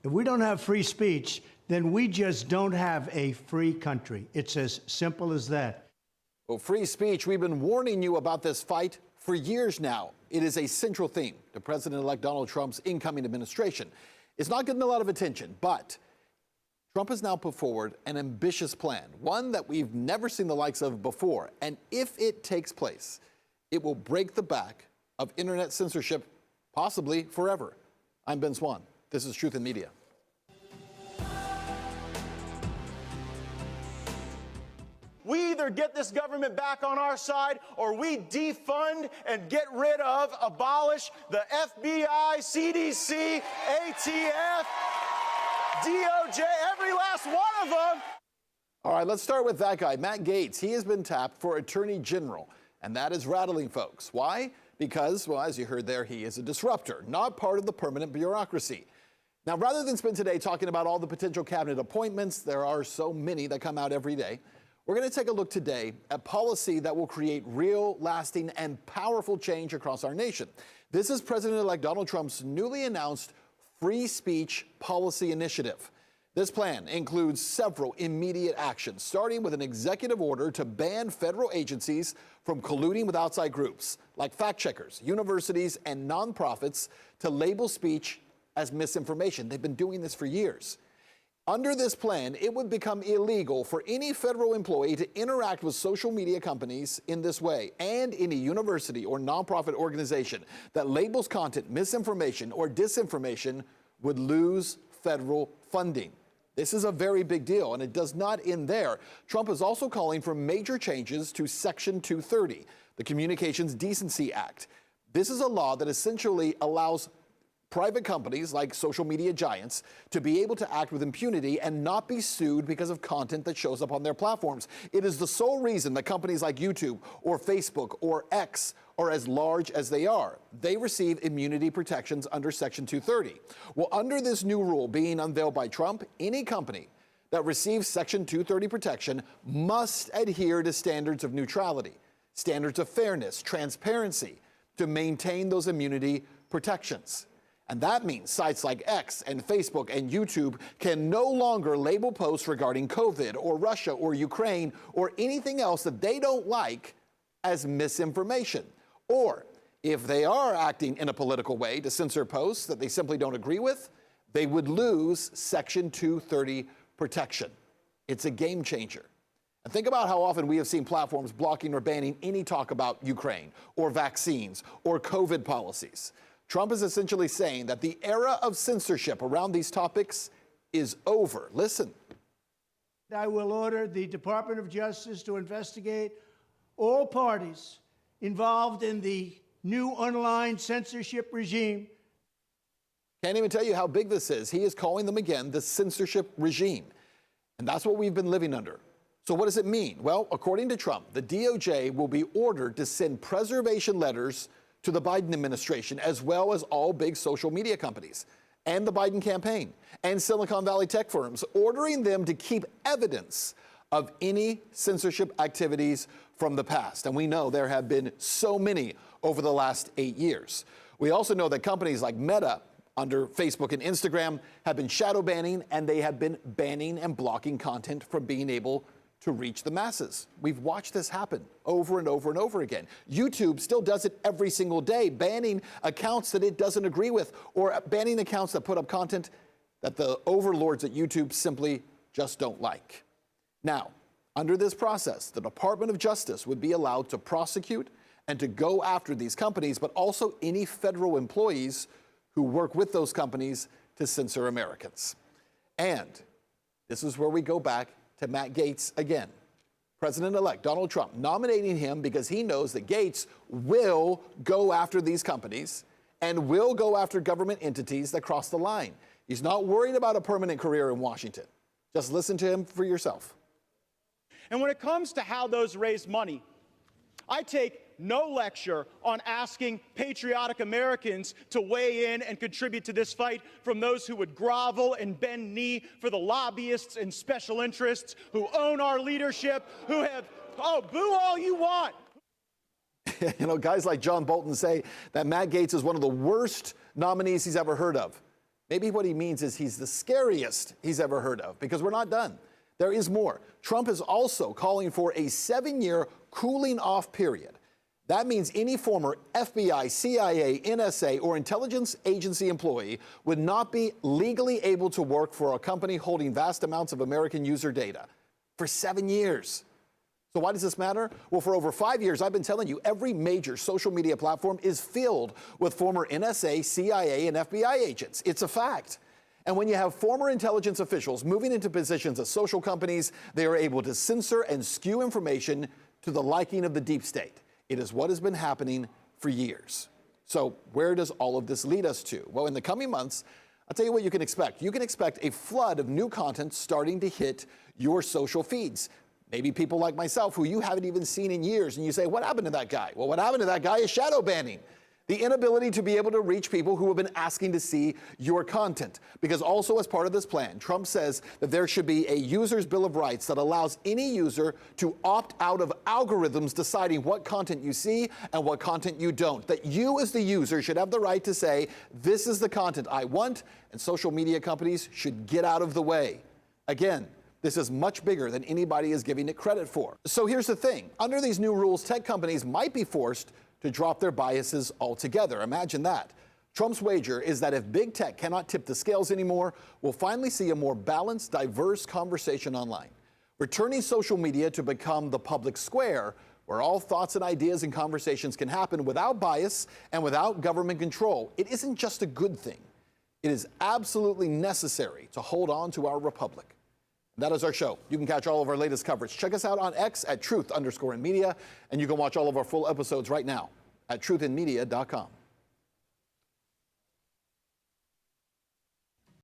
If we don't have free speech, then we just don't have a free country. It's as simple as that. Well, free speech, we've been warning you about this fight for years now. It is a central theme to President-elect Donald Trump's incoming administration. It's not getting a lot of attention, but Trump has now put forward an ambitious plan, one that we've never seen the likes of before. And if it takes place, it will break the back of internet censorship, possibly forever. I'm Ben Swan. This is Truth in Media. We either get this government back on our side or we defund and get rid of, abolish the FBI, CDC, ATF, DOJ, every last one of them. All right, let's start with that guy, Matt Gaetz. He has been tapped for Attorney General, and that is rattling folks. Why? Because, well, as you heard there, he is a disruptor, not part of the permanent bureaucracy. Now, rather than spend today talking about all the potential cabinet appointments, there are so many that come out every day, we're going to take a look today at policy that will create real, lasting, and powerful change across our nation. This is President-elect Donald Trump's newly announced free speech policy initiative. This plan includes several immediate actions, starting with an executive order to ban federal agencies from colluding with outside groups like fact-checkers, universities, and nonprofits to label speech as misinformation. They've been doing this for years. Under this plan, it would become illegal for any federal employee to interact with social media companies in this way, and any university or nonprofit organization that labels content misinformation or disinformation would lose federal funding. This is a very big deal, and it does not end there. Trump is also calling for major changes to Section 230, the Communications Decency Act. This is a law that essentially allows private companies like social media giants to be able to act with impunity and not be sued because of content that shows up on their platforms. It is the sole reason that companies like YouTube or Facebook or X are as large as they are. They receive immunity protections under Section 230. Well, under this new rule being unveiled by Trump, any company that receives Section 230 protection must adhere to standards of neutrality, standards of fairness, transparency to maintain those immunity protections. And that means sites like X and Facebook and YouTube can no longer label posts regarding COVID or Russia or Ukraine or anything else that they don't like as misinformation. Or if they are acting in a political way to censor posts that they simply don't agree with, they would lose Section 230 protection. It's a game changer. And think about how often we have seen platforms blocking or banning any talk about Ukraine or vaccines or COVID policies. Trump is essentially saying that the era of censorship around these topics is over. Listen. I will order the Department of Justice to investigate all parties involved in the new online censorship regime. Can't even tell you how big this is. He is calling them again the censorship regime. And that's what we've been living under. So what does it mean? Well, according to Trump, the DOJ will be ordered to send preservation letters to the Biden administration, as well as all big social media companies and the Biden campaign and Silicon Valley tech firms, ordering them to keep evidence of any censorship activities from the past. And we know there have been so many over the last 8 years. We also know that companies like Meta, under Facebook and Instagram, have been shadow banning, and they have been banning and blocking content from being able to reach the masses. We've watched this happen over and over and over again. YouTube still does it every single day, banning accounts that it doesn't agree with, or banning accounts that put up content that the overlords at YouTube simply just don't like. Now, under this process, the Department of Justice would be allowed to prosecute and to go after these companies, but also any federal employees who work with those companies to censor Americans. And this is where we go back to Matt Gaetz again. President-elect Donald Trump nominating him because he knows that Gaetz will go after these companies and will go after government entities that cross the line. He's not worried about a permanent career in Washington. Just listen to him for yourself. And when it comes to how those raise money, I take no lecture on asking patriotic Americans to weigh in and contribute to this fight from those who would grovel and bend knee for the lobbyists and special interests who own our leadership, who have, boo all you want. You know, guys like John Bolton say that Matt Gaetz is one of the worst nominees he's ever heard of. Maybe what he means is he's the scariest he's ever heard of, because we're not done. There is more. Trump is also calling for a 7-year cooling off period. That means any former FBI, CIA, NSA, or intelligence agency employee would not be legally able to work for a company holding vast amounts of American user data for 7 years. So why does this matter? Well, for over 5 years, I've been telling you every major social media platform is filled with former NSA, CIA, and FBI agents. It's a fact. And when you have former intelligence officials moving into positions at social companies, they are able to censor and skew information to the liking of the deep state. It is what has been happening for years. So where does all of this lead us to? Well, in the coming months, I'll tell you what you can expect. You can expect a flood of new content starting to hit your social feeds. Maybe people like myself who you haven't even seen in years, and you say, what happened to that guy? Well, what happened to that guy is shadow banning. The inability to be able to reach people who have been asking to see your content. Because also as part of this plan, Trump says that there should be a user's bill of rights that allows any user to opt out of algorithms deciding what content you see and what content you don't. That you as the user should have the right to say, this is the content I want, and social media companies should get out of the way. Again, this is much bigger than anybody is giving it credit for. So here's the thing. Under these new rules, tech companies might be forced to drop their biases altogether. Imagine that. Trump's wager is that if big tech cannot tip the scales anymore, we'll finally see a more balanced, diverse conversation online, returning social media to become the public square where all thoughts and ideas and conversations can happen without bias and without government control. It isn't just a good thing. It is absolutely necessary to hold on to our republic. That is our show. You can catch all of our latest coverage. Check us out on X at @truth_in_media, and you can watch all of our full episodes right now at truthinmedia.com.